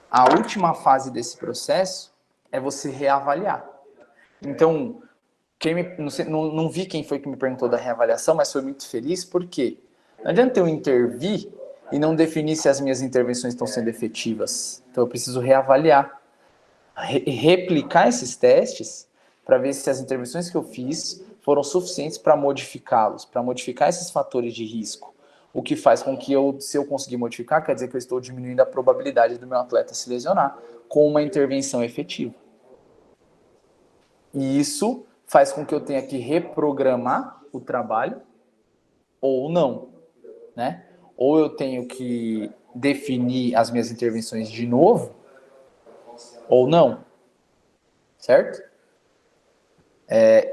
a última fase desse processo é você reavaliar. Então, não vi quem foi que me perguntou da reavaliação, mas foi muito feliz, porque não adianta eu intervir e não definir se as minhas intervenções estão sendo efetivas. Então eu preciso reavaliar, replicar esses testes para ver se as intervenções que eu fiz foram suficientes para modificá-los, para modificar esses fatores de risco. O que faz com que se eu conseguir modificar, quer dizer que eu estou diminuindo a probabilidade do meu atleta se lesionar com uma intervenção efetiva. E isso faz com que eu tenha que reprogramar o trabalho ou não, né? Ou eu tenho que definir as minhas intervenções de novo ou não, certo?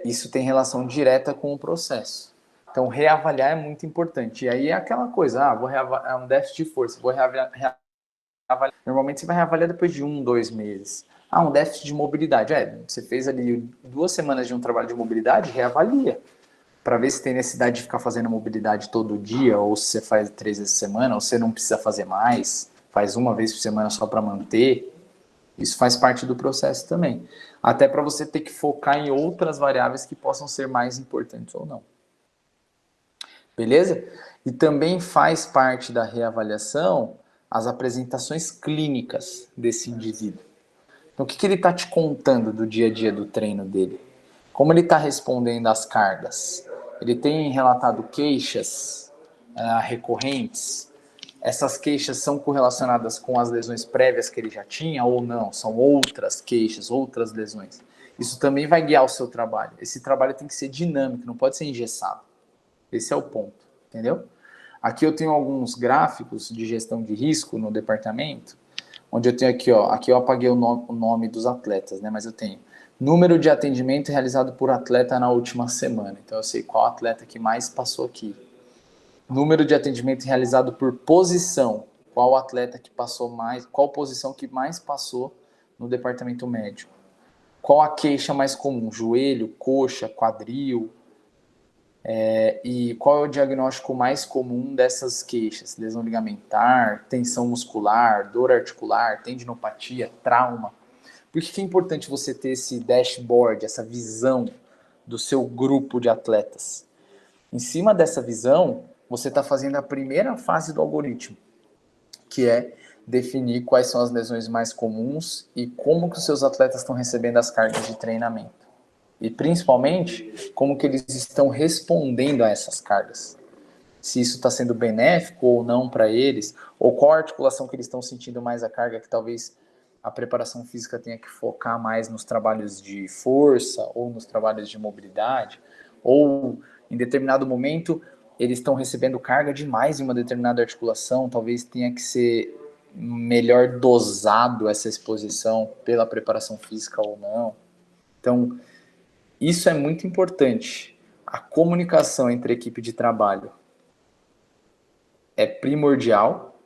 Isso tem relação direta com o processo. Então, reavaliar é muito importante. E aí é aquela coisa, vou reavaliar, é um déficit de força, vou reavaliar. Normalmente você vai reavaliar depois de 1, 2 meses. Um déficit de mobilidade. Você fez ali 2 semanas de um trabalho de mobilidade, reavalia. Para ver se tem necessidade de ficar fazendo mobilidade todo dia, ou se você faz 3 vezes por semana, ou você não precisa fazer mais, faz uma vez por semana só para manter. Isso faz parte do processo também. Até para você ter que focar em outras variáveis que possam ser mais importantes ou não. Beleza? E também faz parte da reavaliação as apresentações clínicas desse indivíduo. Então, o que ele está te contando do dia a dia do treino dele? Como ele está respondendo às cargas? ele tem relatado queixas recorrentes. Essas queixas são correlacionadas com as lesões prévias que ele já tinha ou não? São outras queixas, outras lesões. Isso também vai guiar o seu trabalho. Esse trabalho tem que ser dinâmico, não pode ser engessado. Esse é o ponto, entendeu? Aqui eu tenho alguns gráficos de gestão de risco no departamento, onde eu tenho aqui, ó, aqui eu apaguei o nome dos atletas, né? Mas eu tenho número de atendimento realizado por atleta na última semana. Então eu sei qual atleta que mais passou aqui. Número de atendimento realizado por posição. Qual atleta que passou mais, qual posição que mais passou no departamento médico. Qual a queixa mais comum? Joelho, coxa, quadril. E qual é o diagnóstico mais comum dessas queixas? Lesão ligamentar, tensão muscular, dor articular, tendinopatia, trauma. Por que é importante você ter esse dashboard, essa visão do seu grupo de atletas? Em cima dessa visão, você está fazendo a primeira fase do algoritmo, que é definir quais são as lesões mais comuns e como que os seus atletas estão recebendo as cargas de treinamento. E principalmente, como que eles estão respondendo a essas cargas. Se isso está sendo benéfico ou não para eles, ou qual articulação que eles estão sentindo mais a carga, que talvez a preparação física tenha que focar mais nos trabalhos de força ou nos trabalhos de mobilidade, ou em determinado momento eles estão recebendo carga demais em uma determinada articulação, talvez tenha que ser melhor dosado essa exposição pela preparação física ou não. Então, isso é muito importante. A comunicação entre a equipe de trabalho é primordial.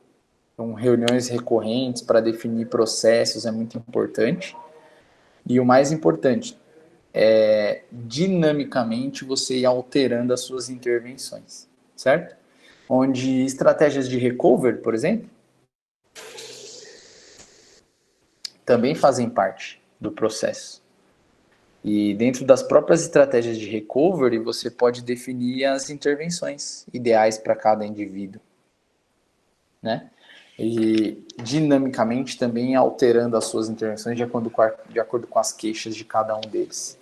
Então, reuniões recorrentes para definir processos é muito importante. E o mais importante é, dinamicamente, você ir alterando as suas intervenções, certo? Onde estratégias de recovery, por exemplo, também fazem parte do processo. E dentro das próprias estratégias de recovery, você pode definir as intervenções ideais para cada indivíduo, né? E dinamicamente também alterando as suas intervenções de acordo com as queixas de cada um deles.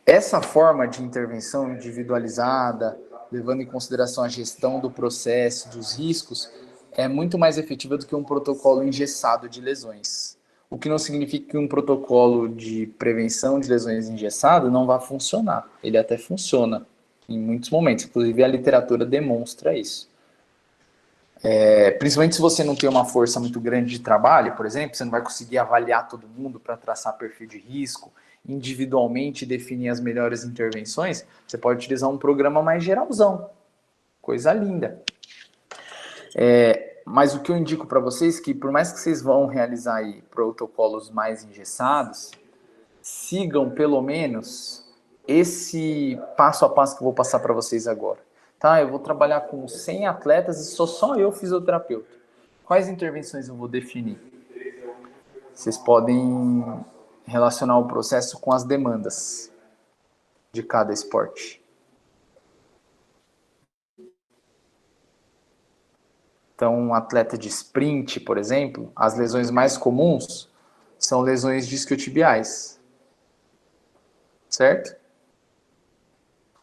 Essa forma de intervenção individualizada, levando em consideração a gestão do processo, dos riscos, é muito mais efetiva do que um protocolo engessado de lesões. O que não significa que um protocolo de prevenção de lesões engessado não vá funcionar. Ele até funciona em muitos momentos, inclusive a literatura demonstra isso. Principalmente se você não tem uma força muito grande de trabalho, por exemplo, você não vai conseguir avaliar todo mundo para traçar perfil de risco, individualmente definir as melhores intervenções, você pode utilizar um programa mais geralzão. Coisa linda. Mas o que eu indico para vocês é que, por mais que vocês vão realizar aí protocolos mais engessados, sigam pelo menos esse passo a passo que eu vou passar para vocês agora. Tá? Eu vou trabalhar com 100 atletas e sou só eu fisioterapeuta. Quais intervenções eu vou definir? Vocês podem relacionar o processo com as demandas de cada esporte. Então, um atleta de sprint, por exemplo, as lesões mais comuns são lesões disciotibiais, certo?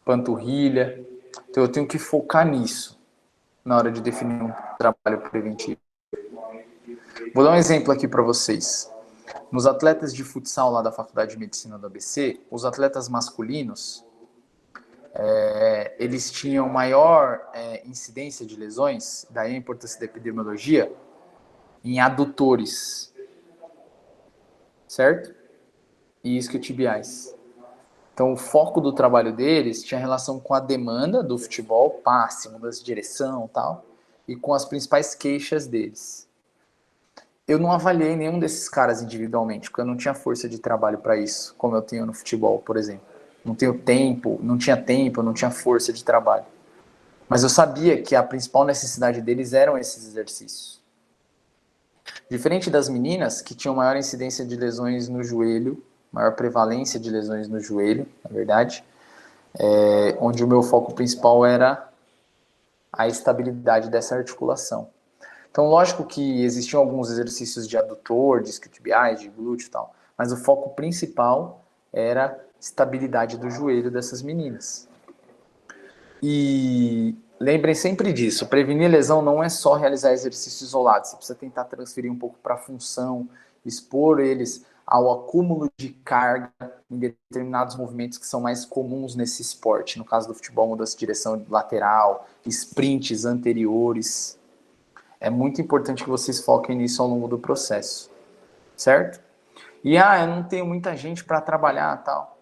Panturrilha. Então, eu tenho que focar nisso na hora de definir um trabalho preventivo. Vou dar um exemplo aqui para vocês. Nos atletas de futsal lá da Faculdade de Medicina do ABC, os atletas masculinos, eles tinham maior incidência de lesões, daí a importância da epidemiologia, em adutores, certo? E isquiotibiais. Então, o foco do trabalho deles tinha relação com a demanda do futebol, passe, mudança de direção e tal, e com as principais queixas deles. Eu não avaliei nenhum desses caras individualmente, porque eu não tinha força de trabalho para isso, como eu tenho no futebol, por exemplo. Não tinha tempo, não tinha força de trabalho. Mas eu sabia que a principal necessidade deles eram esses exercícios. Diferente das meninas, que tinham maior incidência de lesões no joelho, maior prevalência de lesões no joelho, na verdade, onde o meu foco principal era a estabilidade dessa articulação. Então, lógico que existiam alguns exercícios de adutor, de isquiotibiais, de glúteo e tal, mas o foco principal era estabilidade do joelho dessas meninas. E lembrem sempre disso, prevenir lesão não é só realizar exercícios isolados, você precisa tentar transferir um pouco para a função, expor eles ao acúmulo de carga em determinados movimentos que são mais comuns nesse esporte, no caso do futebol, mudança de direção lateral, sprints anteriores. É muito importante que vocês foquem nisso ao longo do processo, certo? E, eu não tenho muita gente para trabalhar e tal.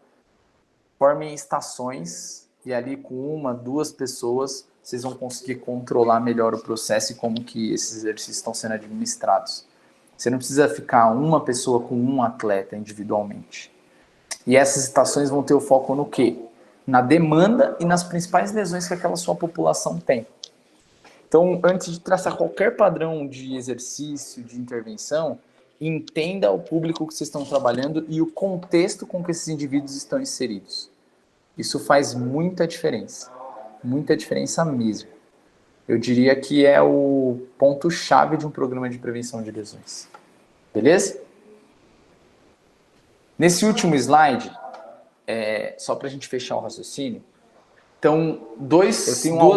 Formem estações e ali com 1, 2 pessoas vocês vão conseguir controlar melhor o processo e como que esses exercícios estão sendo administrados. Você não precisa ficar uma pessoa com um atleta individualmente. E essas estações vão ter o foco no quê? Na demanda e nas principais lesões que aquela sua população tem. Então, antes de traçar qualquer padrão de exercício, de intervenção, entenda o público que vocês estão trabalhando e o contexto com que esses indivíduos estão inseridos. Isso faz muita diferença mesmo. Eu diria que é o ponto-chave de um programa de prevenção de lesões. Beleza? Nesse último slide, só para a gente fechar o raciocínio, então, duas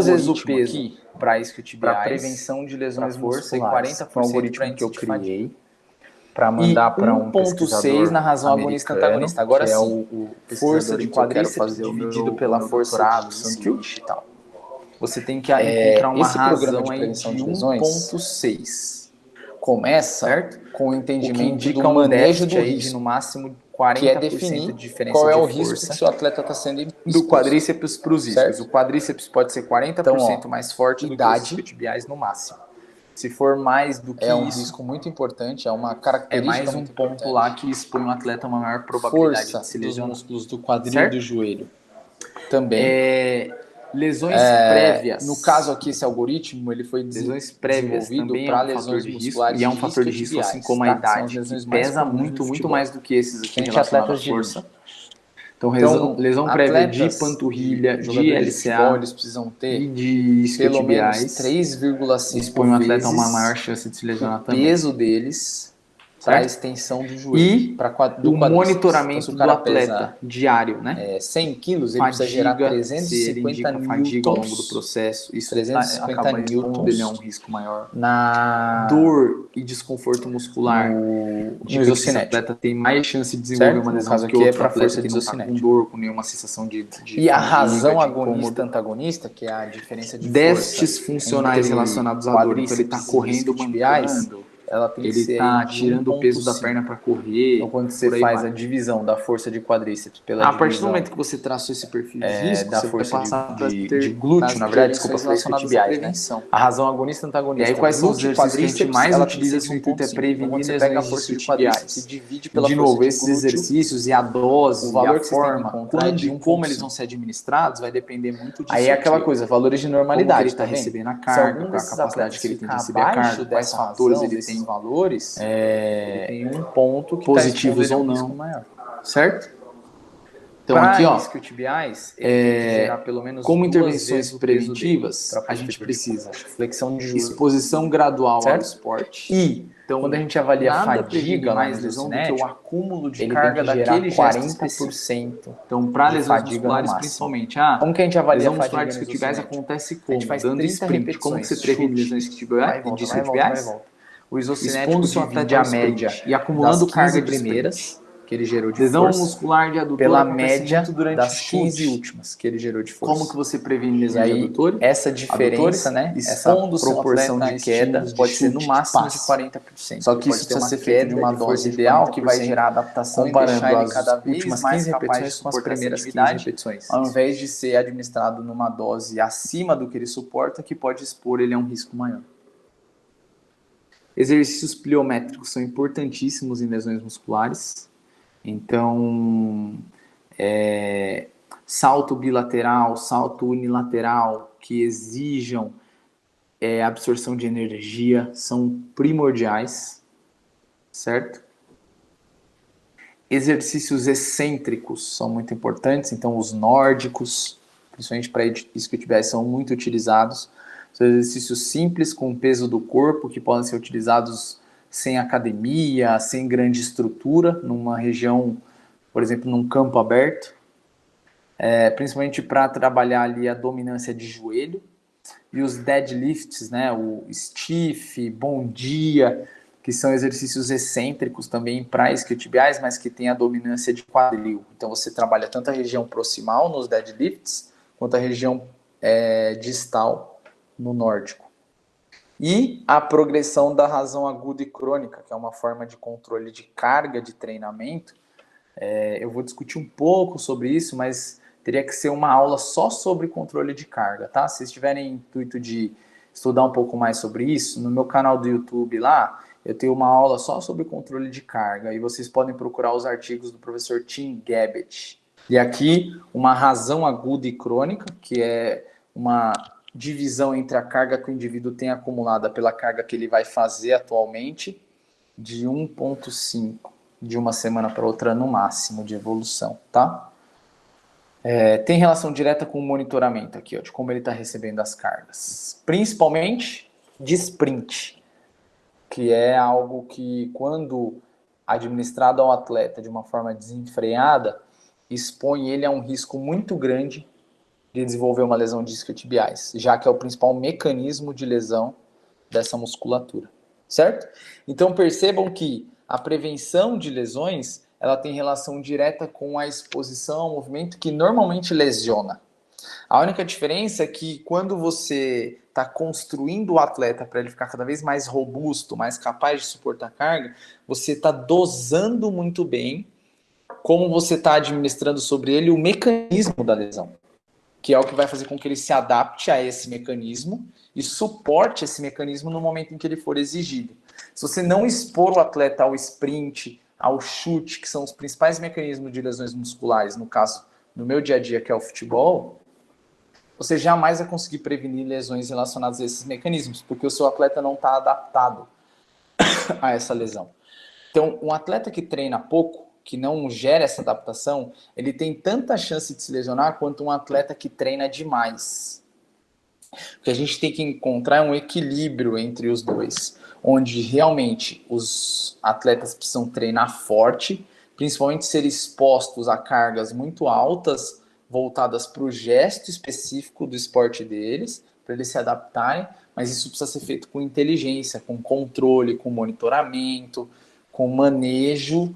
vezes o peso para isquiotibiais, para prevenção de lesões musculares, 40% um algoritmo que eu criei para mandar para um 1.6 na razão agonista-antagonista. Agora sim, o força de quadríceps dividido pela força de sanduíche e tal. Você tem que encontrar uma razão de prevenção de 1.6. Começa, certo, com o entendimento do manejo do risco, no máximo 40% que é definir de diferença qual é o risco que o seu atleta está sendo exposto. Do quadríceps para os isquios. O quadríceps pode ser 40% mais forte do que os isquiotibiais no máximo. Se for mais do que isso, risco muito importante, é uma característica. É mais um ponto lá que expõe um atleta a uma maior probabilidade de se lesionar. Dos músculos do quadril e do joelho. Também. Lesões prévias. No caso aqui, esse algoritmo ele foi desenvolvido para lesões musculares e é um fator de risco, assim como a idade, que pesa muito mais do que esses aqui relacionados à força. Então, lesão prévia de panturrilha, de LCA, eles precisam ter e de isquiotibiais, 3,5 expõe o atleta a uma maior chance de se lesionar também. O peso deles para a extensão do joelho. E do o monitoramento então, do atleta diário, né? 100 quilos, ele precisa gerar 350 newtons. Fadiga ao longo do processo. Isso 350 newtons. Ele é um risco maior. Na dor e desconforto muscular no isocinético. O atleta tem mais chance de desenvolver uma lesão que é para força de isocinético. Com dor, com nenhuma sensação de e a razão agonista-antagonista, que é a diferença de déficits funcionais relacionados à dor. Então ele está correndo, mancando. Ela tem ele está tirando o peso da perna para correr. Então, quando você faz a divisão da força de quadríceps pela a partir do momento que você traçou esse perfil de risco, da força de glúteo, na verdade, desculpa, relacionadas à a razão agonista antagonista. E aí, quais são os exercícios que a gente mais utiliza se o intuito é prevenir lesões a força de quadríceps? Se divide pela de novo, esses exercícios e a dose, o valor que forma, quando e como eles vão ser administrados, vai depender muito disso. Aí é aquela coisa, valores de normalidade. Ele está recebendo a carga, a capacidade que ele tem de receber a carga, quais fatores ele tem valores, tem um ponto que positivos ou não, maior. Certo? Então aqui, ó, isquiotibiais, gerar pelo menos como intervenções preventivas, a gente precisa flexão de joelho, exposição gradual ao esporte e então, quando a gente avalia a fadiga mais lesão do que o acúmulo de carga daquele 40%. Então, para lesões musculares principalmente, como que a gente avalia a fadiga nos isquiotibiais acontece como? A gente faz dando sprint. Como que você previne lesões isquiotibiais? O isocinético divide a média e acumulando carga de primeiras que ele gerou de lesão força, muscular de adutor pela média durante das 15 últimas que ele gerou de força. Como que você previne lesão de adutor? Essa diferença, né? Essa proporção de queda pode ser no máximo de 40%. Só que isso precisa ser feito de uma dose ideal que vai gerar adaptação comparando as últimas 15 repetições com as primeiras 15 repetições. Ao invés de ser administrado numa dose acima do que ele suporta, que pode expor ele a um risco maior. Exercícios pliométricos são importantíssimos em lesões musculares. Então, salto bilateral, salto unilateral, que exijam absorção de energia, são primordiais, certo? Exercícios excêntricos são muito importantes, então os nórdicos, principalmente para isquiotibiais, são muito utilizados. São exercícios simples com o peso do corpo que podem ser utilizados sem academia, sem grande estrutura, numa região por exemplo, num campo aberto, principalmente para trabalhar ali a dominância de joelho, e os deadlifts, né, o stiff, bom dia, que são exercícios excêntricos também para isquiotibiais, mas que tem a dominância de quadril. Então você trabalha tanto a região proximal nos deadlifts, quanto a região distal no nórdico. E a progressão da razão aguda e crônica, que é uma forma de controle de carga de treinamento. Eu vou discutir um pouco sobre isso, mas teria que ser uma aula só sobre controle de carga, tá? Se vocês tiverem intuito de estudar um pouco mais sobre isso, no meu canal do YouTube lá, eu tenho uma aula só sobre controle de carga, e vocês podem procurar os artigos do professor Tim Gabbett. E aqui, uma razão aguda e crônica, que é uma divisão entre a carga que o indivíduo tem acumulada pela carga que ele vai fazer atualmente, de 1,5 de uma semana para outra no máximo de evolução, tá? Tem relação direta com o monitoramento aqui, ó, de como ele está recebendo as cargas. Principalmente de sprint, que é algo que, quando administrado ao atleta de uma forma desenfreada, expõe ele a um risco muito grande de desenvolver uma lesão de isquiotibiais, já que é o principal mecanismo de lesão dessa musculatura, certo? Então percebam que a prevenção de lesões, ela tem relação direta com a exposição ao movimento que normalmente lesiona. A única diferença é que quando você está construindo o atleta para ele ficar cada vez mais robusto, mais capaz de suportar carga, você está dosando muito bem como você está administrando sobre ele o mecanismo da lesão, que é o que vai fazer com que ele se adapte a esse mecanismo e suporte esse mecanismo no momento em que ele for exigido. Se você não expor o atleta ao sprint, ao chute, que são os principais mecanismos de lesões musculares, no caso, no meu dia a dia, que é o futebol, você jamais vai conseguir prevenir lesões relacionadas a esses mecanismos, porque o seu atleta não está adaptado a essa lesão. Então, um atleta que treina pouco, que não gera essa adaptação, ele tem tanta chance de se lesionar quanto um atleta que treina demais. O que a gente tem que encontrar é um equilíbrio entre os dois, onde realmente os atletas precisam treinar forte, principalmente ser expostos a cargas muito altas, voltadas para o gesto específico do esporte deles, para eles se adaptarem, mas isso precisa ser feito com inteligência, com controle, com monitoramento, com manejo,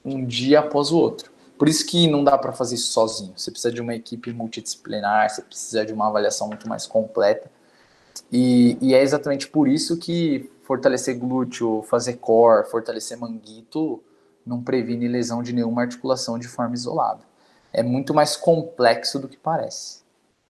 um dia após o outro. Por isso que não dá para fazer isso sozinho. Você precisa de uma equipe multidisciplinar, você precisa de uma avaliação muito mais completa. E é exatamente por isso que fortalecer glúteo, fazer core, fortalecer manguito não previne lesão de nenhuma articulação de forma isolada. É muito mais complexo do que parece.